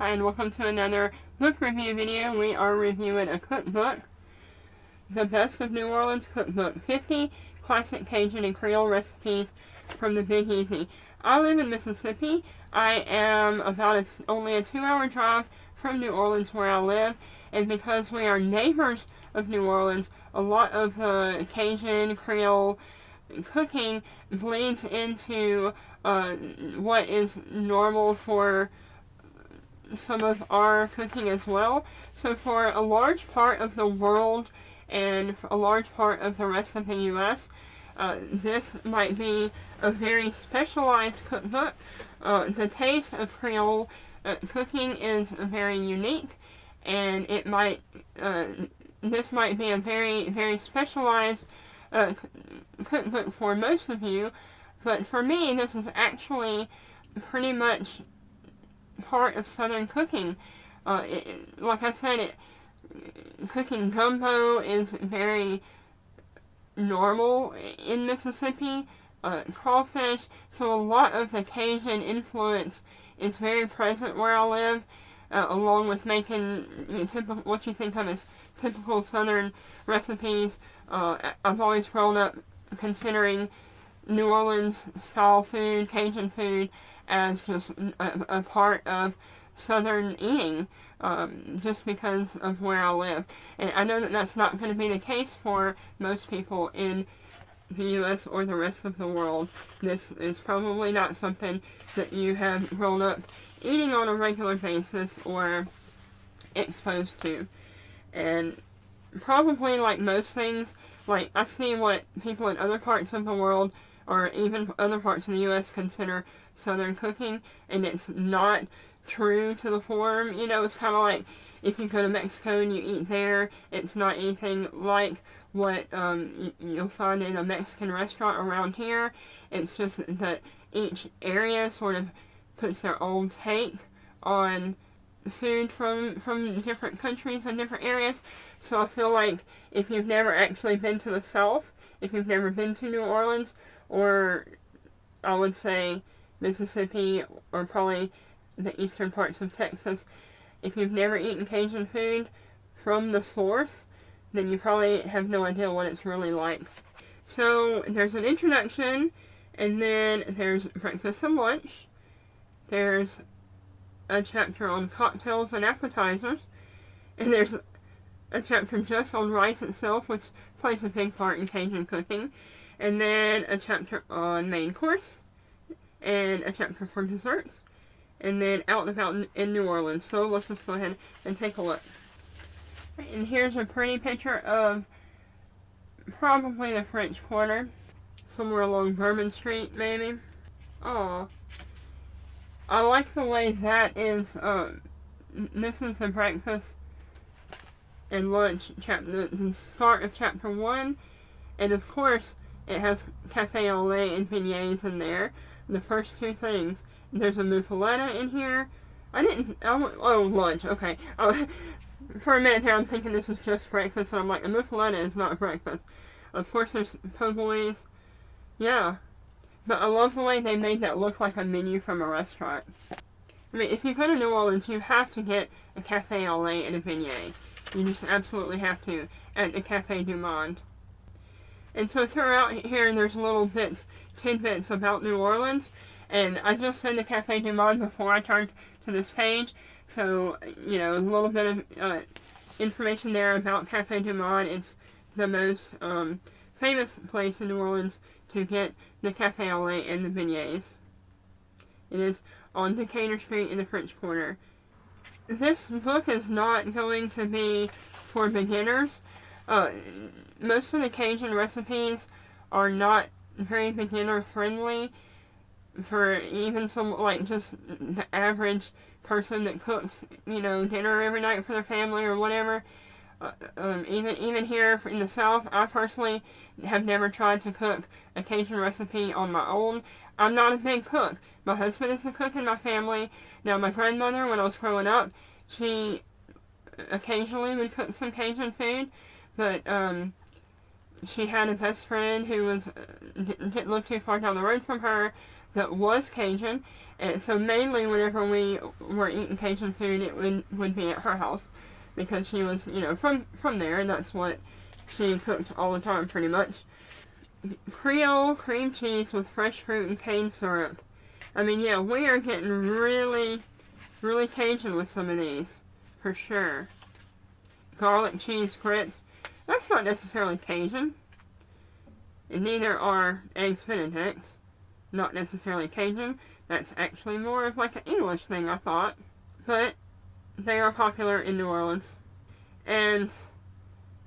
Hi and welcome to another book review video. We are reviewing a cookbook, The Best of New Orleans Cookbook, 50 Classic Cajun and Creole Recipes from the Big Easy. I live in Mississippi. I am only a 2-hour drive from New Orleans where I live, and because we are neighbors of New Orleans, a lot of the Cajun, Creole cooking bleeds into what is normal for some of our cooking as well. So for a large part of the world and a large part of the rest of the U.S., this might be a very specialized cookbook. The taste of Creole cooking is very unique, and this might be a very, very specialized cookbook for most of you, but for me, this is actually pretty much part of Southern cooking. Like I said, cooking gumbo is very normal in Mississippi. Crawfish, so a lot of the Cajun influence is very present where I live, along with making what you think of as typical Southern recipes. I've always grown up considering New Orleans style food, Cajun food, as just a part of Southern eating, just because of where I live. And I know that that's not going to be the case for most people in the U.S. or the rest of the world. This is probably not something that you have grown up eating on a regular basis or exposed to. And probably like most things, like I see what people in other parts of the world or even other parts of the U.S. consider Southern cooking, and it's not true to the form. You know, it's kind of like if you go to Mexico and you eat there, it's not anything like what you'll find in a Mexican restaurant around here. It's just that each area sort of puts their own take on food from different countries and different areas. So I feel like if you've never actually been to the South, if you've never been to New Orleans, or I would say Mississippi, or probably the eastern parts of Texas, if you've never eaten Cajun food from the source, then you probably have no idea what it's really like. So there's an introduction, and then there's breakfast and lunch. There's a chapter on cocktails and appetizers, and there's a chapter just on rice itself, which plays a big part in Cajun cooking, and then a chapter on main course, and a chapter for desserts, and then out and about in New Orleans. So let's just go ahead and take a look. And here's a pretty picture of probably the French Quarter, somewhere along Bourbon Street, maybe. Oh, I like the way that is. This is the breakfast and lunch chapter, the start of chapter 1, and of course it has cafe au lait and beignets in there. The first two things. There's a muffaletta in here. Lunch, okay. For a minute there I'm thinking this is just breakfast, and I'm like, a muffaletta is not breakfast. Of course there's po' boys. Yeah. But I love the way they made that look like a menu from a restaurant. I mean, if you go to New Orleans, you have to get a cafe au lait and a beignet. You just absolutely have to, at the Cafe du Monde. And so throughout here, there's little tidbits about New Orleans. And I just said the Cafe du Monde before I turned to this page. So, you know, a little bit of information there about Cafe du Monde. It's the most famous place in New Orleans to get the cafe au lait and the beignets. It is on Decatur Street in the French Quarter. This book is not going to be for beginners. Most of the Cajun recipes are not very beginner friendly for even some, like, just the average person that cooks, you know, dinner every night for their family or whatever. Even here in the South, I personally have never tried to cook a Cajun recipe on my own. I'm not a big cook. My husband is the cook in my family. Now, my grandmother, when I was growing up, she occasionally would cook some Cajun food, but she had a best friend who didn't live too far down the road from her, that was Cajun, and so mainly whenever we were eating Cajun food, it would be at her house, because she was, from there, and that's what she cooked all the time, pretty much. Creole cream cheese with fresh fruit and cane syrup. I mean, yeah, we are getting really, really Cajun with some of these, for sure. Garlic cheese grits. That's not necessarily Cajun. And neither are eggs benedicts. Not necessarily Cajun. That's actually more of like an English thing, I thought. But they are popular in New Orleans. And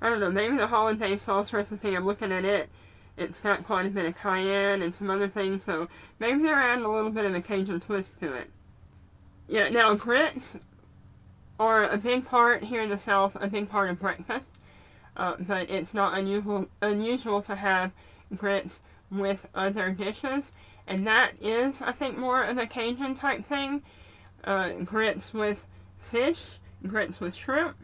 I don't know, maybe the hollandaise sauce recipe, I'm looking at it, it's got quite a bit of cayenne and some other things, so maybe they're adding a little bit of a Cajun twist to it. Yeah, now grits are a big part here in the South, a big part of breakfast, but it's not unusual to have grits with other dishes, and that is, I think, more of a Cajun type thing. Grits with fish, grits with shrimp,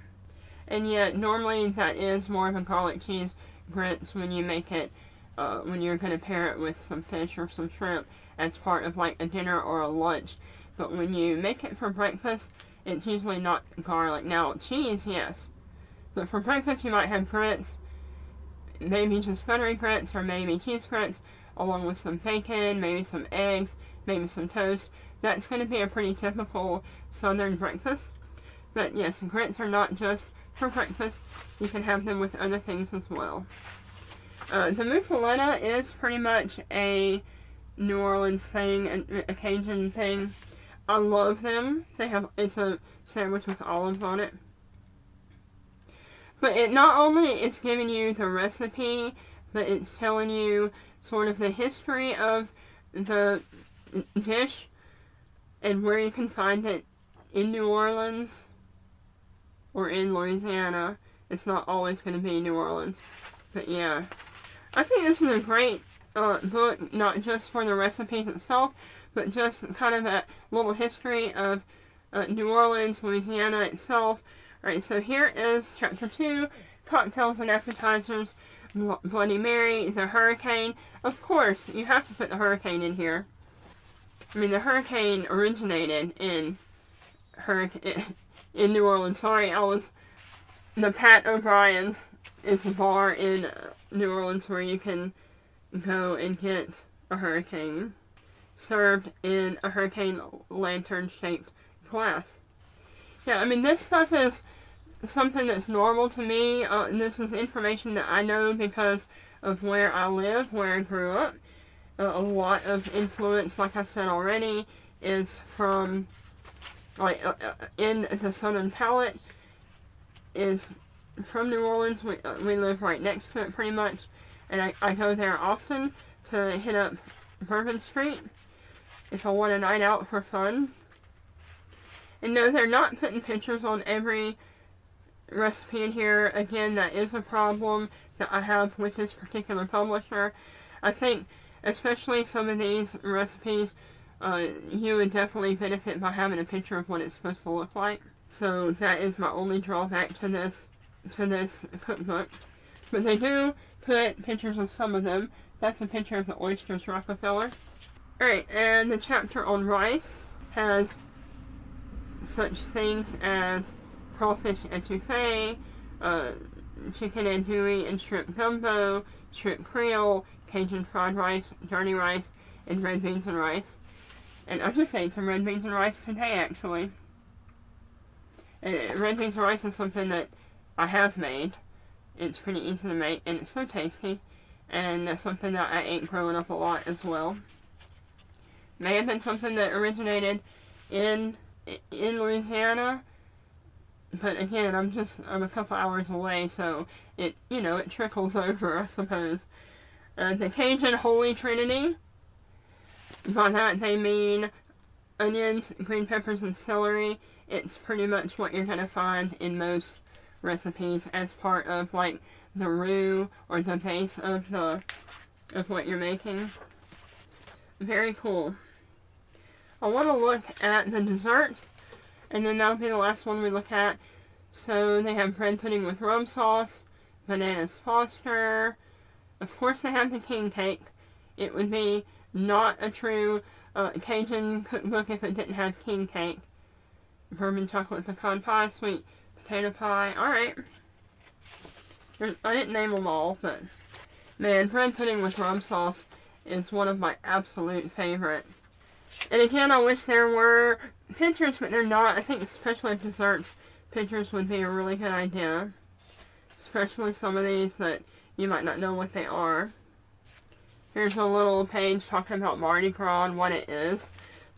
and yet normally that is more of a garlic cheese grits when you make it, when you're going to pair it with some fish or some shrimp as part of like a dinner or a lunch. But when you make it for breakfast, it's usually not garlic. Now, cheese, yes. But for breakfast, you might have grits, maybe just buttery grits or maybe cheese grits, along with some bacon, maybe some eggs, maybe some toast. That's going to be a pretty typical Southern breakfast. But yes, grits are not just for breakfast. You can have them with other things as well. The muffaletta is pretty much a New Orleans thing, a Cajun thing. I love them. It's a sandwich with olives on it. But it not only is giving you the recipe, but it's telling you sort of the history of the dish and where you can find it in New Orleans or in Louisiana. It's not always going to be New Orleans. But yeah, I think this is a great book, not just for the recipes itself, but just kind of a little history of New Orleans, Louisiana itself. Alright, so here is Chapter 2, Cocktails and Appetizers, Bloody Mary, the Hurricane. Of course, you have to put the hurricane in here. I mean, the hurricane originated in New Orleans. Sorry, the Pat O'Brien's is the bar in New Orleans where you can go and get a hurricane served in a hurricane lantern-shaped glass. Yeah, I mean, this stuff is something that's normal to me. This is information that I know because of where I live, where I grew up. A lot of influence, like I said already, is from, in the Southern Palate, is from New Orleans. We live right next to it, pretty much. And I go there often to hit up Bourbon Street if I want a night out for fun. And no, they're not putting pictures on every recipe in here. Again, that is a problem that I have with this particular publisher. I think, especially some of these recipes, you would definitely benefit by having a picture of what it's supposed to look like. So that is my only drawback to this cookbook. But they do put pictures of some of them. That's a picture of the oysters Rockefeller. Alright, and the chapter on rice has such things as crawfish etouffee, chicken andouille and shrimp gumbo, shrimp creole, Cajun fried rice, dirty rice, and red beans and rice. And I just ate some red beans and rice today, actually. And red beans and rice is something that I have made. It's pretty easy to make, and it's so tasty. And that's something that I ate growing up a lot as well. May have been something that originated in Louisiana, but again, I'm a couple hours away, so it trickles over, I suppose. The Cajun Holy Trinity, by that they mean onions, green peppers, and celery. It's pretty much what you're going to find in most recipes as part of, like, the roux or the base of what you're making. Very cool. I want to look at the dessert, and then that'll be the last one we look at. So they have bread pudding with rum sauce, bananas Foster. Of course they have the king cake. It would be not a true Cajun cookbook if it didn't have king cake. Bourbon chocolate pecan pie, sweet potato pie. Alright. I didn't name them all, but man, bread pudding with rum sauce is one of my absolute favorite. And again, I wish there were pictures, but they're not. I think especially desserts, pictures would be a really good idea. Especially some of these that you might not know what they are. Here's a little page talking about Mardi Gras and what it is.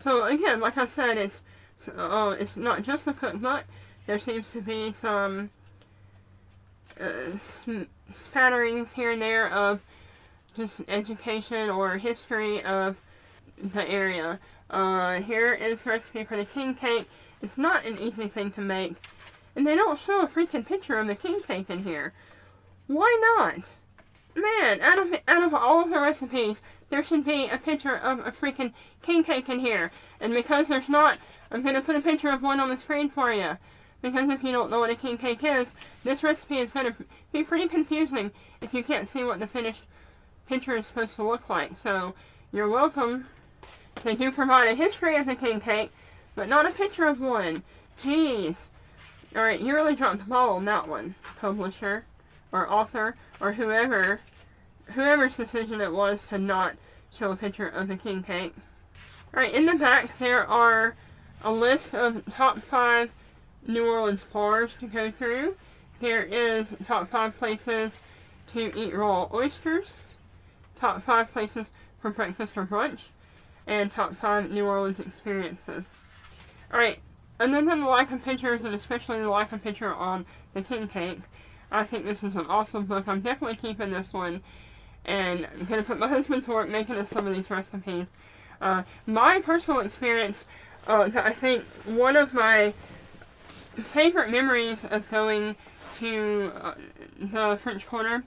So again, like I said, it's not just a cookbook. There seems to be some spatterings here and there of just education or history of the area. Here is the recipe for the king cake. It's not an easy thing to make. And they don't show a freaking picture of the king cake in here. Why not? Man, out of all of the recipes, there should be a picture of a freaking king cake in here. And because there's not, I'm going to put a picture of one on the screen for you. Because if you don't know what a king cake is, this recipe is going to be pretty confusing if you can't see what the finished picture is supposed to look like. So, you're welcome. They do provide a history of the king cake, but not a picture of one. Jeez. Alright, you really dropped the ball on that one, publisher, or author, or whoever's decision it was to not show a picture of the king cake. Alright, in the back there are a list of top 5 New Orleans bars to go through. There is top 5 places to eat raw oysters, top 5 places for breakfast or brunch, and top 5 New Orleans experiences. Alright, other than the lack of pictures, and especially the lack of picture on the king cake, I think this is an awesome book. I'm definitely keeping this one, and I'm going to put my husband to work making us some of these recipes. My personal experience, I think one of my favorite memories of going to the French Quarter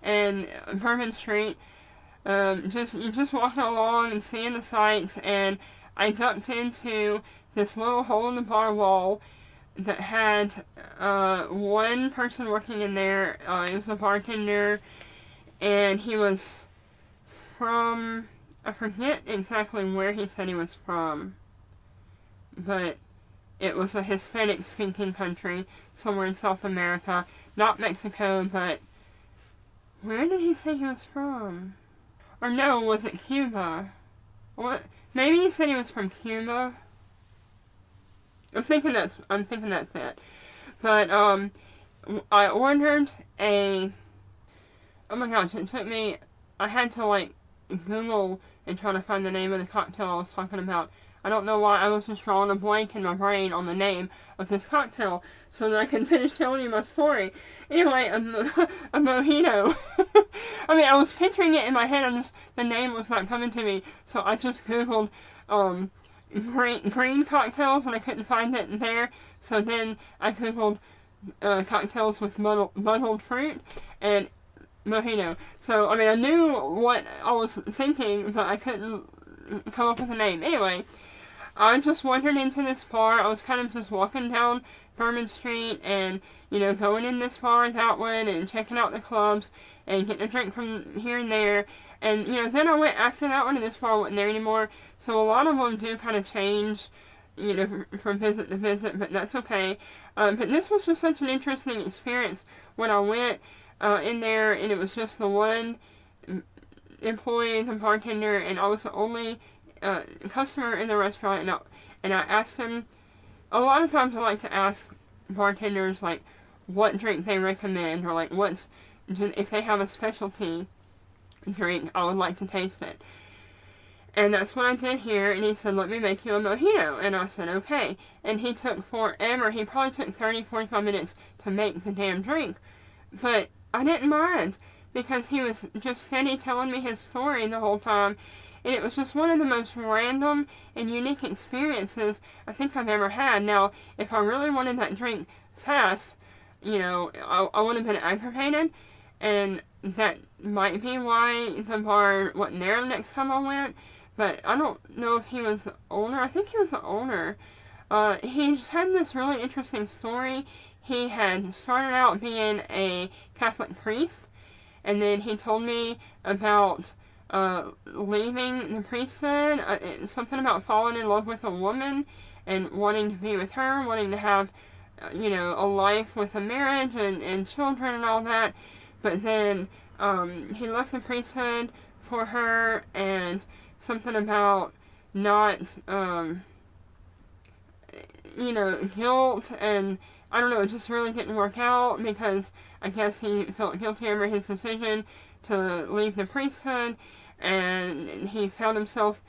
and Bourbon Street, just walking along and seeing the sights, and I ducked into this little hole in the bar wall that had one person working in there. It was a bartender, and he was from, I forget exactly where he said he was from, but it was a Hispanic-speaking country, somewhere in South America. Not Mexico, but where did he say he was from? Or no, was it Cuba? What? Maybe he said he was from Cuba. I'm thinking that's it. But I ordered a. Oh my gosh! It took me. I had to like Google and try to find the name of the cocktail I was talking about. I don't know why I was just drawing a blank in my brain on the name of this cocktail so that I can finish telling you my story. Anyway, a mojito. I mean, I was picturing it in my head, and the name was not coming to me, so I just Googled green cocktails, and I couldn't find it there. So then I Googled cocktails with muddled fruit, and mojito. So, I mean, I knew what I was thinking, but I couldn't come up with a name. Anyway, I just wandered into this bar. I was kind of just walking down Bourbon Street and, going in this bar, that one, and checking out the clubs and getting a drink from here and there. And, then I went after that one, and this bar wasn't there anymore. So a lot of them do kind of change, from visit to visit, but that's okay. But this was just such an interesting experience when I went in there, and it was just the one employee, the bartender, and I was the only customer in the restaurant, and I asked him, a lot of times I like to ask bartenders, like, what drink they recommend, or like, if they have a specialty drink, I would like to taste it. And that's what I did here, and he said, let me make you a mojito, and I said, okay. And he took forever, he probably took 30-45 minutes to make the damn drink, but I didn't mind, because he was just steady telling me his story the whole time, and it was just one of the most random and unique experiences I think I've ever had. Now, if I really wanted that drink fast, I would have been aggravated, and that might be why the bar wasn't there the next time I went, but I don't know if he was the owner. I think he was the owner. He just had this really interesting story. He had started out being a Catholic priest, and then he told me about leaving the priesthood, something about falling in love with a woman and wanting to be with her, wanting to have, a life with a marriage and children and all that. But then he left the priesthood for her, and something about not, guilt, and I don't know, it just really didn't work out because I guess he felt guilty over his decision to leave the priesthood, and he found himself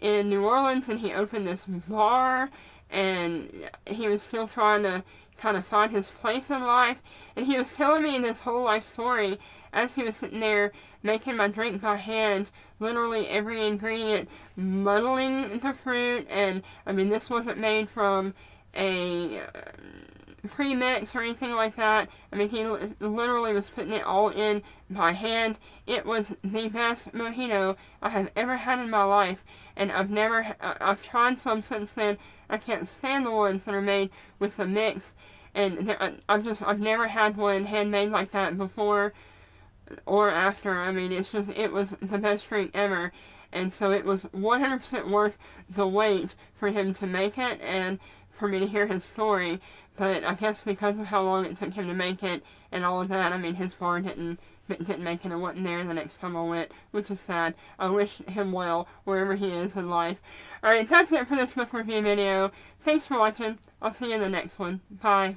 in New Orleans, and he opened this bar, and he was still trying to kind of find his place in life, and he was telling me this whole life story as he was sitting there making my drink by hand, literally every ingredient, muddling the fruit, and I mean, this wasn't made from a pre-mix or anything like that. I mean, he literally was putting it all in by hand. It was the best mojito I have ever had in my life, and I've tried some since then. I can't stand the ones that are made with the mix, and I've never had one handmade like that before or after. I mean, it was the best drink ever. And so it was 100% worth the wait for him to make it and for me to hear his story. But I guess because of how long it took him to make it and all of that, I mean, his bar didn't make it. It wasn't there the next time I went, which is sad. I wish him well wherever he is in life. Alright, that's it for this book review video. Thanks for watching. I'll see you in the next one. Bye.